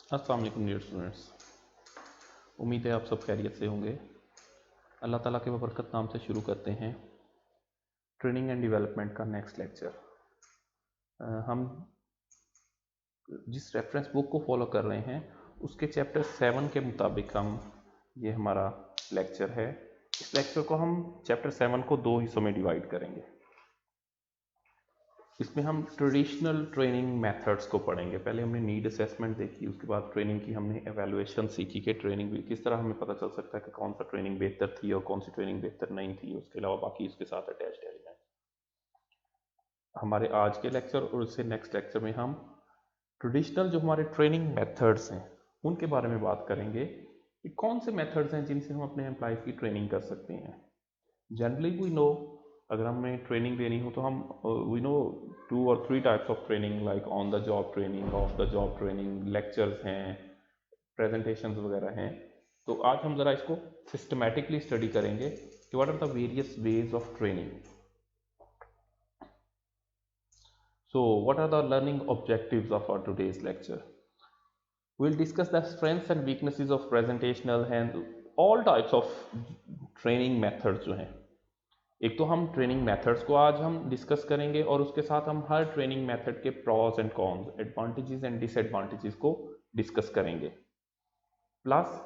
अस्सलाम वालेकुम dear students. उम्मीद है आप सब खैरियत से होंगे। अल्लाह ताला के बरकत नाम से शुरू करते हैं ट्रेनिंग एंड डेवलपमेंट का नेक्स्ट लेक्चर। हम जिस रेफरेंस बुक को फॉलो कर रहे हैं उसके चैप्टर 7 के मुताबिक हम ये हमारा लेक्चर है। इस लेक्चर को हम चैप्टर 7 को दो हिस्सों में डिवाइड करेंगे। इसमें हम ट्रेडिशनल ट्रेनिंग मेथड्स को पढ़ेंगे। पहले हमने नीड असेसमेंट देखी, उसके बाद ट्रेनिंग की हमने एवेलुएशन सीखी कि ट्रेनिंग भी किस तरह हमें पता चल सकता है कि कौन सा ट्रेनिंग बेहतर थी और कौन सी ट्रेनिंग बेहतर नहीं थी। उसके अलावा बाकी उसके साथ अटैच्ड एलिमेंट। हमारे आज के लेक्चर और उससे नेक्स्ट लेक्चर में हम ट्रेडिशनल जो हमारे ट्रेनिंग मेथड्स हैं उनके बारे में बात करेंगे कि कौन से मेथड्स हैं जिनसे हम अपने एम्प्लॉयज़ की ट्रेनिंग कर सकते हैं। जनरली वी नो, अगर हमें ट्रेनिंग देनी हो तो हम वी नो 2 और 3 types of training, like on the job training, of the job training, lectures हैं, प्रेजेंटेशंस वगैरह हैं। तो आज हम ज़रा इसको सिस्टमेटिकली स्टडी करेंगे कि what are the various ways of training. So what are the learning objectives of our today's lecture? We'll discuss the strengths and weaknesses of presentational and all types of training methods जो हैं। एक तो हम training methods को आज हम discuss करेंगे और उसके साथ हम हर ट्रेनिंग मेथड के pros and cons, advantages and disadvantages को डिस्कस करेंगे। प्लस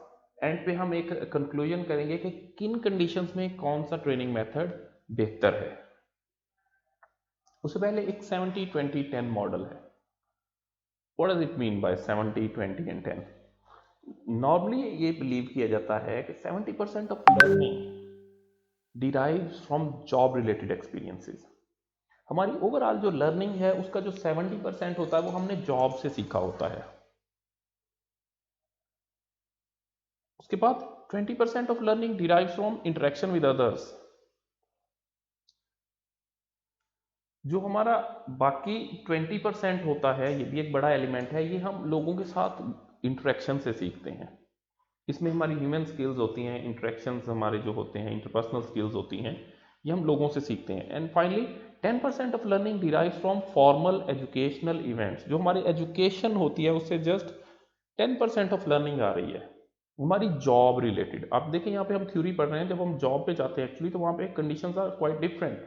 एंड पे हम एक कंक्लूजन करेंगे कि किन कंडीशंस में कौन सा ट्रेनिंग मेथड बेहतर है। उससे पहले एक 70-20-10 मॉडल है। What does it mean by 70-20-10? Normally ये बिलीव किया जाता है कि 70% of learning derives from job related experiences. हमारी ओवरऑल जो लर्निंग है उसका जो 70% होता है वो हमने जॉब से सीखा होता है। उसके बाद 20% of learning derives from interaction with others. जो हमारा बाकी 20% होता है, ये भी एक बड़ा एलिमेंट है, ये हम लोगों के साथ इंटरेक्शन से सीखते हैं। इसमें हमारी ह्यूमन स्किल्स होती हैं, इंटरेक्शंस हमारे जो होते हैं, इंटरपर्सनल स्किल्स होती हैं, ये हम लोगों से सीखते हैं। And finally 10% of learning derives from formal educational events. जो हमारी एजुकेशन होती है उससे जस्ट 10% ऑफ लर्निंग आ रही है हमारी जॉब रिलेटेड। आप देखें यहाँ पे हम थ्योरी पढ़ रहे हैं, जब हम जॉब पे जाते हैं एक्चुअली तो वहाँ पे कंडीशंस आर क्वाइट डिफरेंट।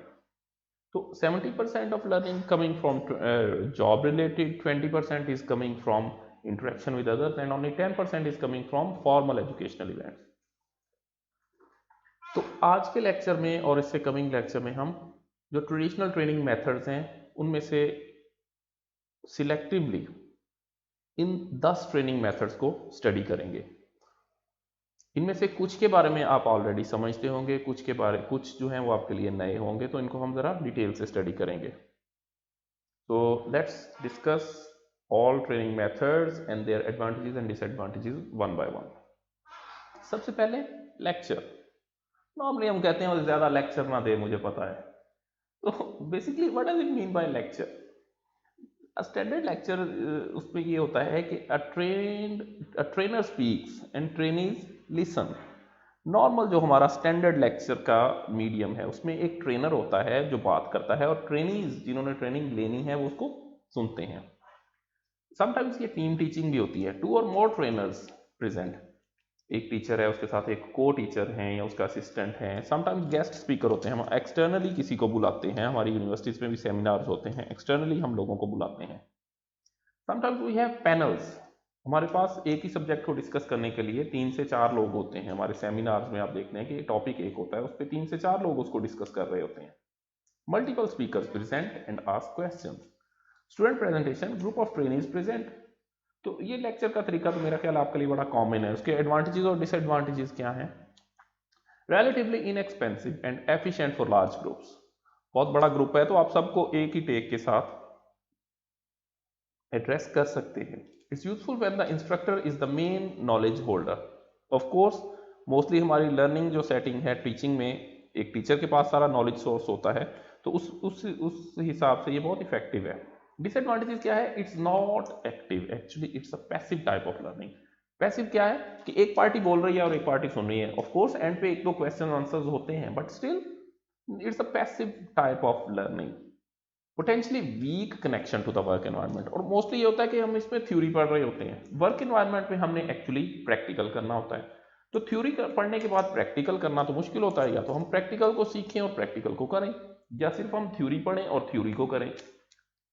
तो 70% of learning coming from job related, 20% is coming from interaction with others, and only 10% is coming from formal educational events. तो आज के लेक्चर में और इससे कमिंग लेक्चर में हम जो ट्रेडिशनल ट्रेनिंग मेथड्स हैं उनमें से सिलेक्टिवली इन 10 ट्रेनिंग मेथड्स को स्टडी करेंगे। इनमें से कुछ के बारे में आप ऑलरेडी समझते होंगे, कुछ जो हैं वो आपके लिए नए होंगे, तो इनको हम ज़रा डिटेल से स्टडी करेंगे। तो let's discuss all training methods and their advantages and disadvantages one by one. सबसे पहले लेक्चर। नॉर्मली हम कहते हैं ज़्यादा लेक्चर ना दे, मुझे पता है। तो basically what does it mean by lecture? Standard lecture उसमें ये होता है कि trainer speaks and trainees listen. Normal जो हमारा स्टैंडर्ड लेक्चर का मीडियम है उसमें एक ट्रेनर होता है जो बात करता है और ट्रेनीज जिन्होंने ट्रेनिंग लेनी है वो उसको सुनते हैं। समटाइम्स ये टीम टीचिंग भी होती है, 2 और मोर ट्रेनर्स प्रेजेंट। एक टीचर है, उसके साथ एक को टीचर हैं या उसका असिस्टेंट हैं। समटाइम्स गेस्ट स्पीकर होते हैं, हम एक्सटर्नली किसी को बुलाते हैं। हमारी यूनिवर्सिटीज़ में भी सेमिनार्स होते हैं, एक्सटर्नली हम लोगों को बुलाते हैं। Sometimes we have panels. हमारे पास एक ही सब्जेक्ट को डिस्कस करने के लिए 3 से 4 लोग होते हैं। हमारे सेमिनार्स में आप देखते हैं कि टॉपिक एक होता है, उस पर 3 से 4 लोग उसको डिस्कस कर रहे होते हैं। Multiple speakers present and ask questions. Student presentation, group of trainees present. तो ये लेक्चर का तरीका तो मेरा ख्याल आपके लिए बड़ा कॉमन है। उसके एडवांटेजेस और डिसएडवांटेजेस क्या हैं? Relatively inexpensive and efficient for large groups. बहुत बड़ा ग्रुप है तो आप सबको एक ही टेक के साथ एड्रेस कर सकते हैं। It's useful when the instructor is the main knowledge holder. Of course mostly हमारी लर्निंग जो सेटिंग है टीचिंग में, एक टीचर के पास सारा नॉलेज सोर्स होता है, तो उस हिसाब से ये बहुत इफेक्टिव है। डिसएडवांटेजेस क्या है? It's not active, actually it's a passive type of learning. Passive क्या है कि एक पार्टी बोल रही है और एक पार्टी सुन रही है। ऑफ कोर्स एंड पे 1-2 क्वेश्चन आंसर्स होते हैं, but still it's a passive type of learning. Potentially weak connection to the work environment, और मोस्टली ये होता है कि हम इसमें थ्योरी पढ़ रहे होते हैं, वर्क एनवायरनमेंट में हमने एक्चुअली प्रैक्टिकल करना होता है। तो थ्योरी पढ़ने के बाद प्रैक्टिकल करना तो मुश्किल होता है, या तो हम प्रैक्टिकल को सीखें और प्रैक्टिकल को करें, या सिर्फ हम थ्योरी पढ़ें और थ्योरी को करें।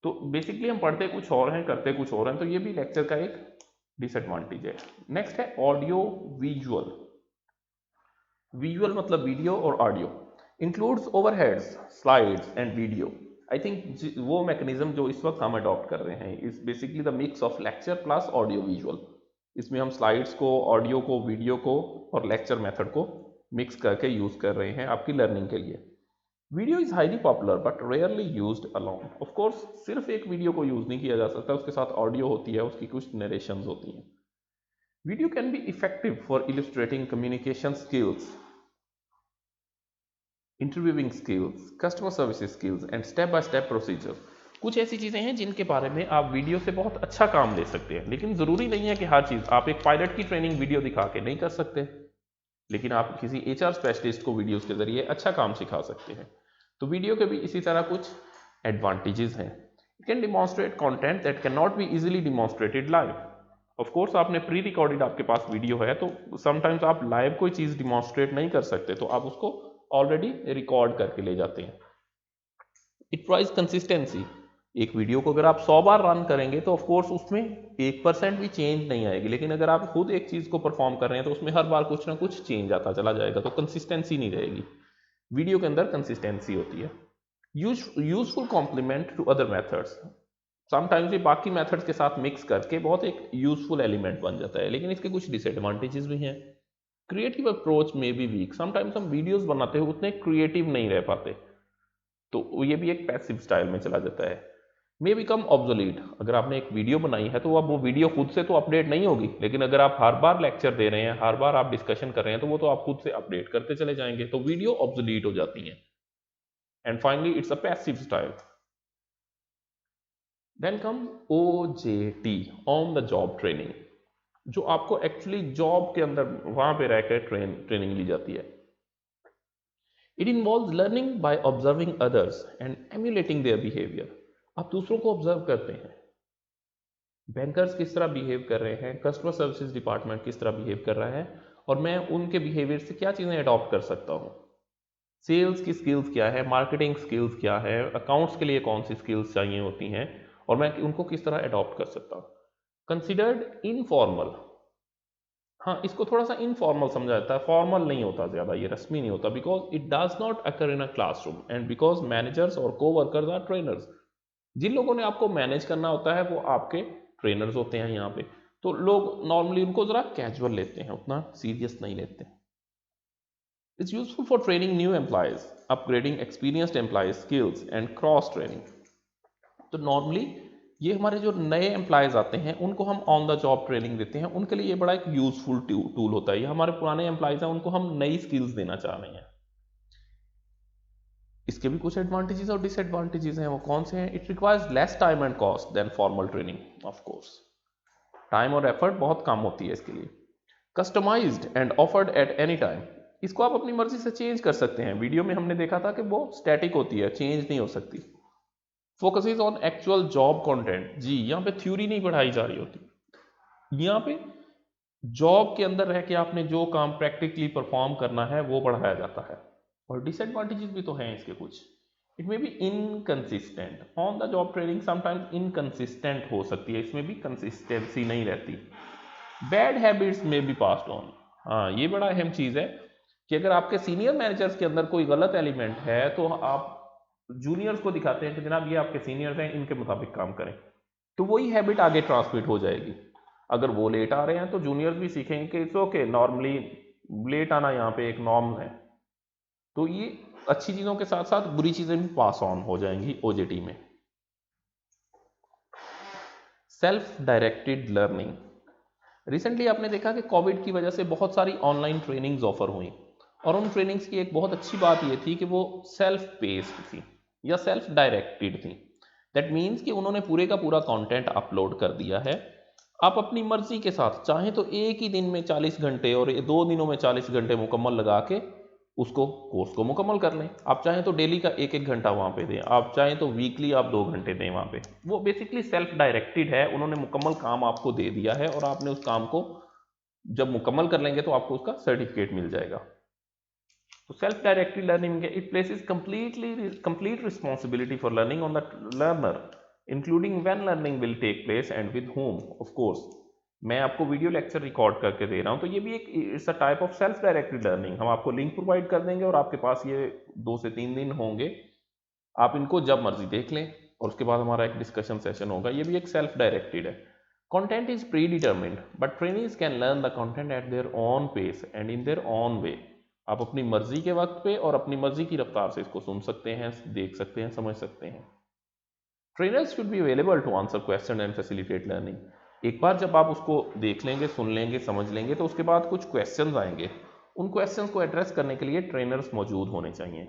तो बेसिकली हम पढ़ते कुछ और हैं, करते कुछ और हैं, तो ये भी लेक्चर का एक डिसएडवांटेज है। नेक्स्ट है ऑडियो विजुअल। विजुअल मतलब वीडियो और audio, includes overheads, slides and video. I think वो मैकेनिज्म जो इस वक्त हम अडॉप्ट कर रहे हैं is basically the mix of lecture plus audio visual. इसमें हम स्लाइड्स को, ऑडियो को, वीडियो को और लेक्चर मेथड को मिक्स करके यूज कर रहे हैं आपकी लर्निंग के लिए। Video is highly popular but rarely used alone. Of course सिर्फ एक वीडियो को यूज नहीं किया जा सकता, उसके साथ ऑडियो होती है, उसकी कुछ नरेशंस होती हैं। Video can be effective for illustrating communication skills, interviewing skills, customer service skills and step by step procedure. कुछ ऐसी चीज़ें हैं जिनके बारे में आप वीडियो से बहुत अच्छा काम ले सकते हैं, लेकिन ज़रूरी नहीं है कि हर चीज़ आप एक पायलट की ट्रेनिंग वीडियो दिखा के नहीं कर सकते, लेकिन आप किसी HR स्पेशलिस्ट को वीडियोस के जरिए अच्छा काम सिखा सकते हैं। तो वीडियो के भी इसी तरह कुछ एडवांटेजेस हैं। It can demonstrate content that can not be easily demonstrated live. Of course आपने प्री रिकॉर्डेड आपके पास वीडियो है, तो समटाइम्स आप लाइव कोई चीज़ डिमॉन्स्ट्रेट नहीं कर सकते, तो आप उसको ऑलरेडी रिकॉर्ड करके ले जाते हैं। It provides consistency. एक वीडियो को अगर आप 100 बार रन करेंगे तो ऑफ कोर्स उसमें 1% भी चेंज नहीं आएगी, लेकिन अगर आप खुद एक चीज़ को परफॉर्म कर रहे हैं तो उसमें हर बार कुछ ना कुछ चेंज आता चला जाएगा, तो कंसिस्टेंसी नहीं रहेगी। वीडियो के अंदर कंसिस्टेंसी होती है। Useful complement to other methods. Sometimes ये बाकी मेथड्स के साथ मिक्स करके बहुत एक यूजफुल एलिमेंट बन जाता है, लेकिन इसके कुछ डिसएडवांटेजेस भी हैं। क्रिएटिव अप्रोच में भी वीक। समटाइम्स हम वीडियोस बनाते हुए उतने क्रिएटिव नहीं रह पाते, तो ये भी एक पैसिव स्टाइल में चला जाता है। May become obsolete. अगर आपने एक वीडियो बनाई है तो अब वो वीडियो खुद से तो अपडेट नहीं होगी, लेकिन अगर आप हर बार लेक्चर दे रहे हैं, हर बार आप डिस्कशन कर रहे हैं, तो वो तो आप खुद से अपडेट करते चले जाएंगे, तो वीडियो ऑब्सोलीट हो जाती हैं। And finally it's a passive style. Then come OJT, on the job training, जो आपको एक्चुअली जॉब के अंदर वहां पे रहकर ट्रेनिंग ली जाती है। It involve learning by observing others and emulating their behaviour. आप दूसरों को ऑब्जर्व करते हैं, बैंकर्स किस तरह बिहेव कर रहे हैं, कस्टमर सर्विसेज डिपार्टमेंट किस तरह बिहेव कर रहा है, और मैं उनके बिहेवियर से क्या चीज़ें अडॉप्ट कर सकता हूँ। सेल्स की स्किल्स क्या है, मार्केटिंग स्किल्स क्या है, अकाउंट्स के लिए कौन सी स्किल्स चाहिए होती हैं, और मैं उनको किस तरह अडॉप्ट कर सकता हूँ। Considered informal. हाँ, इसको थोड़ा सा इनफॉर्मल समझा जाता है, फॉर्मल नहीं होता ज़्यादा, ये रस्मी नहीं होता, because it does not occur in a classroom and because managers और को वर्कर्स आर ट्रेनर्स। जिन लोगों ने आपको मैनेज करना होता है वो आपके ट्रेनर्स होते हैं यहाँ पे, तो लोग नॉर्मली उनको ज़रा कैजुअल लेते हैं, उतना सीरियस नहीं लेते। It's useful for training new employees, upgrading experienced employees skills and cross training. तो नॉर्मली ये हमारे जो नए एम्प्लॉयज़ आते हैं उनको हम ऑन द जॉब ट्रेनिंग देते हैं, उनके लिए ये बड़ा एक यूजफुल टूल होता है। ये हमारे पुराने एम्प्लॉयज़ हैं, उनको हम नई स्किल्स देना चाह रहे हैं। इसके भी कुछ एडवांटेजेस और डिसएडवांटेजेस हैं, वो कौन से हैं। It requires less time and cost than formal training. Of course time और एफर्ट बहुत कम होती है इसके लिए। Customised and offered at any time. इसको आप अपनी मर्जी से चेंज कर सकते हैं। वीडियो में हमने देखा था कि वो स्टैटिक होती है, चेंज नहीं हो सकती। Focuses on actual job content. जी, यहाँ पे थ्योरी नहीं पढ़ाई जा रही होती, यहाँ पे जॉब के अंदर रह के आपने जो काम प्रैक्टिकली परफॉर्म करना है वो पढ़ाया जाता है। और डिसएडवांटेजेस भी तो हैं इसके कुछ। It may B inconsistent. On the job training sometimes inconsistent हो सकती है, इसमें भी कंसिस्टेंसी नहीं रहती। बैड हैबिट्स में भी पास्ड ऑन। हाँ, ये बड़ा अहम चीज़ है कि अगर आपके सीनियर मैनेजर्स के अंदर कोई गलत एलिमेंट है तो आप जूनियर्स को दिखाते हैं कि जनाब ये आपके सीनियर्स हैं, इनके मुताबिक काम करें, तो वही हैबिट आगे ट्रांसमिट हो जाएगी। अगर वो लेट आ रहे हैं तो जूनियर्स भी सीखेंगे कि इट्स ओके, नॉर्मली लेट आना यहाँ पे एक नॉर्म है। तो ये अच्छी चीज़ों के साथ साथ बुरी चीज़ें भी पास ऑन हो जाएंगी OJT में। Self directed learning. रिसेंटली आपने देखा कि कोविड की वजह से बहुत सारी ऑनलाइन ट्रेनिंग्स ऑफर हुई, और उन ट्रेनिंग्स की एक बहुत अच्छी बात ये थी कि वो सेल्फ पेस्ड थी या सेल्फ डायरेक्टेड थी। दैट मीन्स कि उन्होंने पूरे का पूरा कंटेंट अपलोड कर दिया है। आप अपनी मर्जी के साथ चाहें तो एक ही दिन में 40 घंटे और 2 दिनों में 40 घंटे मुकम्मल लगा के उसको कोर्स को मुकम्मल कर लें। आप चाहें तो डेली का 1-1 घंटा वहाँ पे दें, आप चाहें तो वीकली आप 2 घंटे दें वहाँ पे। वो बेसिकली सेल्फ डायरेक्टेड है, उन्होंने मुकम्मल काम आपको दे दिया है और आपने उस काम को जब मुकम्मल कर लेंगे तो आपको उसका सर्टिफिकेट मिल जाएगा। तो self directed learning it places complete responsibility for learning on the learner, including when learning will take place and with whom. Of course मैं आपको वीडियो लेक्चर रिकॉर्ड करके दे रहा हूँ, तो ये भी एक it's a type of self directed learning. हम आपको लिंक प्रोवाइड कर देंगे और आपके पास ये 2 से 3 दिन होंगे, आप इनको जब मर्जी देख लें और उसके बाद हमारा एक डिस्कशन सेशन होगा। ये भी एक सेल्फ डायरेक्टेड है। Content is predetermined but trainees can learn the content at their own pace and in their own way. आप अपनी मर्जी के वक्त पे और अपनी मर्जी की रफ्तार से इसको सुन सकते हैं, देख सकते हैं, समझ सकते हैं। Trainers should be available to answer question and facilitate learning. एक बार जब आप उसको देख लेंगे, सुन लेंगे, समझ लेंगे, तो उसके बाद कुछ क्वेश्चंस आएंगे, उन क्वेश्चंस को एड्रेस करने के लिए ट्रेनर्स मौजूद होने चाहिए।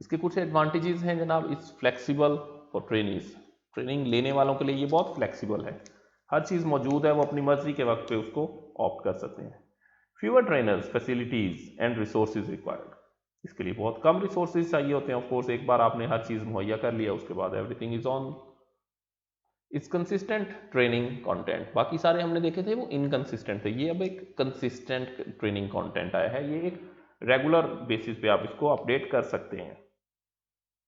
इसके कुछ एडवांटेजेस हैं जनाब, इस फ्लेक्सिबल फॉर ट्रेनीज। ट्रेनिंग लेने वालों के लिए ये बहुत फ्लेक्सिबल है, हर चीज़ मौजूद है, वो अपनी मर्जी के वक्त पे उसको ऑप्ट कर सकते हैं। Fewer trainers, facilities and resources required. इसके लिए बहुत कम रिसोर्सेज चाहिए होते हैं। ऑफ कोर्स एक बार आपने हर चीज़ मुहैया कर लिया, उसके बाद everything is on. It's consistent training content, बाकी सारे हमने देखे थे वो इनकंसिस्टेंट थे, ये अब एक कंसिस्टेंट ट्रेनिंग कंटेंट आया है, ये एक रेगुलर बेसिस पे आप इसको अपडेट कर सकते हैं।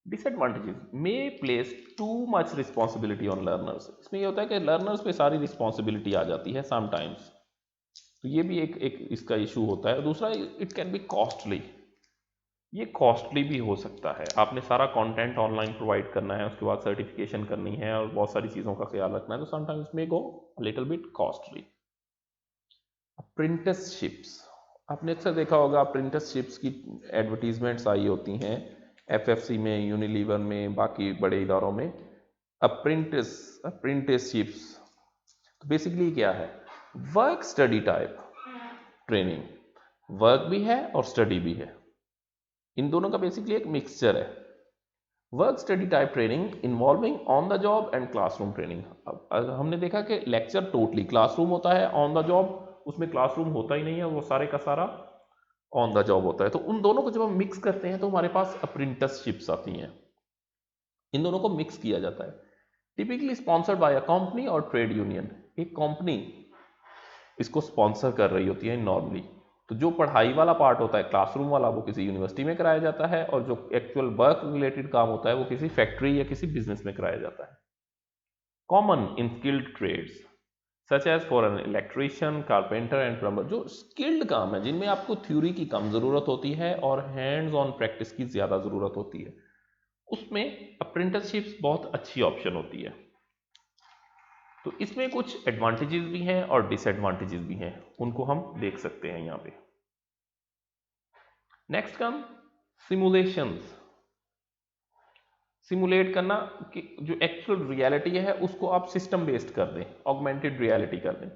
Disadvantages may place too much responsibility on learners. इसमें ये होता है कि लर्नर्स पे सारी रिस्पॉन्सिबिलिटी आ जाती है समटाइम्स, तो ये भी एक इसका इशू होता है। दूसरा, इट कैन बी कॉस्टली, ये कॉस्टली भी हो सकता है। आपने सारा कंटेंट ऑनलाइन प्रोवाइड करना है, उसके बाद सर्टिफिकेशन करनी है और बहुत सारी चीज़ों का ख्याल रखना है, तो समटाइम्स मे गो लिटिल बिट कॉस्टली। अप्रेंटिसशिप्स, आपने अक्सर देखा होगा अप्रेंटिसशिप्स की एडवर्टीजमेंट्स आई होती हैं एफएफसी में, यूनिलीवर में, बाकी बड़े इदारों में। अप्रेंटिसशिप्स तो बेसिकली क्या है, work study type training, work भी है और स्टडी भी है, इन दोनों का बेसिकली एक मिक्सचर है। Work study type training involving on the job and classroom training. अब हमने देखा कि लेक्चर टोटली क्लासरूम होता है, ऑन द जॉब उसमें क्लासरूम होता ही नहीं है, वो सारे का सारा ऑन द जॉब होता है। तो उन दोनों को जब हम मिक्स करते हैं तो हमारे पास अप्रेंटिसशिप्स आती हैं, इन दोनों को मिक्स किया जाता है। Typically sponsored by a company और ट्रेड यूनियन, एक कंपनी इसको स्पॉन्सर कर रही होती है नॉर्मली। तो जो पढ़ाई वाला पार्ट होता है क्लासरूम वाला, वो किसी यूनिवर्सिटी में कराया जाता है, और जो एक्चुअल वर्क रिलेटेड काम होता है वो किसी फैक्ट्री या किसी बिजनेस में कराया जाता है। Common in skilled trades such as for an electrician, carpenter and plumber, जो स्किल्ड काम है जिनमें आपको थ्योरी की कम ज़रूरत होती है और हैंड्स ऑन प्रैक्टिस की ज़्यादा ज़रूरत होती है, उसमें अप्रेंटिसशिप्स बहुत अच्छी ऑप्शन होती है। तो इसमें कुछ एडवांटेजेस भी हैं और डिसएडवांटेजेस भी हैं, उनको हम देख सकते हैं यहाँ पे। नेक्स्ट कम सिमुलेशंस, सिमुलेट करना कि जो एक्चुअल रियलिटी है उसको आप सिस्टम बेस्ड कर दें, ऑगमेंटेड रियलिटी कर दें।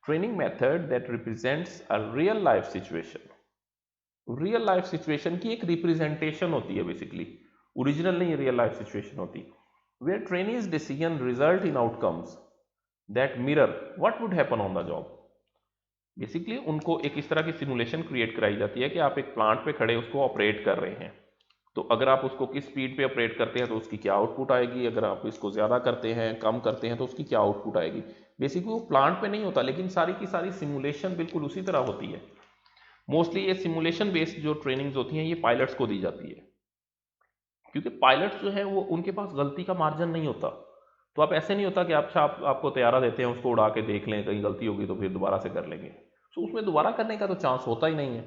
Training method that represents a real life situation, real life situation की एक रिप्रेजेंटेशन होती है बेसिकली, ओरिजिनल नहीं, रियल लाइफ सिचुएशन होती, where trainees decision result in outcomes that mirror what would happen on the job. Basically उनको एक इस तरह की सिमुलेशन क्रिएट कराई जाती है कि आप एक प्लांट पे खड़े उसको ऑपरेट कर रहे हैं, तो अगर आप उसको किस स्पीड पे ऑपरेट करते हैं तो उसकी क्या आउटपुट आएगी, अगर आप इसको ज़्यादा करते हैं, कम करते हैं, तो उसकी क्या आउटपुट आएगी। बेसिकली वो प्लांट पे नहीं होता, लेकिन सारी की सारी सिमुलेशन बिल्कुल उसी तरह होती है। मोस्टली ये सिमुलेशन बेस्ड जो ट्रेनिंग्स होती हैं ये पायलट्स को दी जाती है, क्योंकि पायलट्स जो है वो उनके पास गलती का मार्जिन नहीं होता। तो आप ऐसे नहीं होता कि आपको तैयारा देते हैं, उसको उड़ा के देख लें, कहीं गलती होगी तो फिर दोबारा से कर लेंगे, तो उसमें दोबारा करने का तो चांस होता ही नहीं है।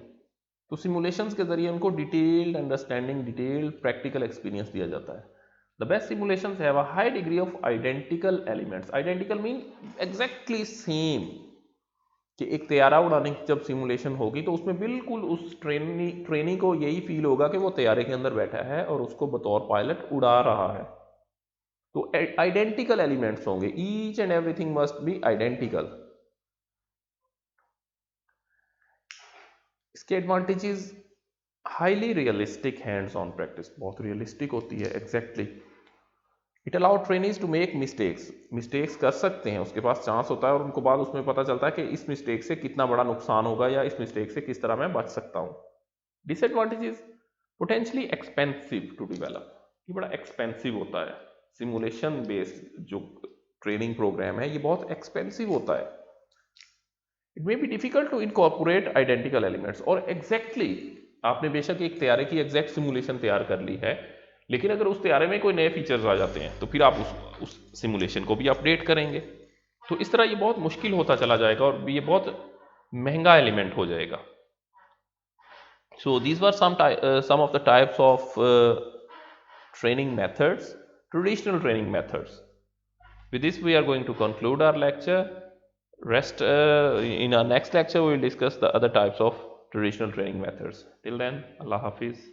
तो सिमुलेशंस के जरिए उनको detailed understanding, detailed practical experience दिया जाता है। The best simulations have a high degree of identical elements, identical mean exactly same, कि एक तैयारा उड़ाने की जब सिमुलेशन होगी तो उसमें बिल्कुल उस ट्रेनी को यही फील होगा कि वो तैयारे के अंदर बैठा है और उसको बतौर पायलट उड़ा रहा है। तो आइडेंटिकल एलिमेंट्स होंगे, each and everything must be identical. इसके advantages, highly realistic hands on practice, बहुत रियलिस्टिक होती है exactly. It allow trainees to make mistakes कर सकते हैं, उसके पास चांस होता है और उनको बाद उसमें पता चलता है कि इस मिस्टेक से कितना बड़ा नुकसान होगा या इस मिस्टेक से किस तरह मैं बच सकता हूँ। Disadvantage is potentially expensive to develop, ये बड़ा एक्सपेंसिव होता है। सिमुलेशन बेस्ड जो ट्रेनिंग प्रोग्राम है ये बहुत एक्सपेंसिव होता है। It may be difficult to incorporate identical elements, और एग्जैक्टली आपने बेशक एक तैयारी की एग्जैक्ट सिमुलेशन तैयार कर ली है, लेकिन अगर उस तैयारी में कोई नए फीचर्स आ जाते हैं तो फिर आप उस सिमुलेशन को भी अपडेट करेंगे, तो इस तरह ये बहुत मुश्किल होता चला जाएगा और ये बहुत महंगा एलिमेंट हो जाएगा। So these were some of the types of training methods, traditional training methods. With this, we are going to conclude our lecture. In our next lecture, we will discuss the other types of traditional training methods. Till then, Allah Hafiz.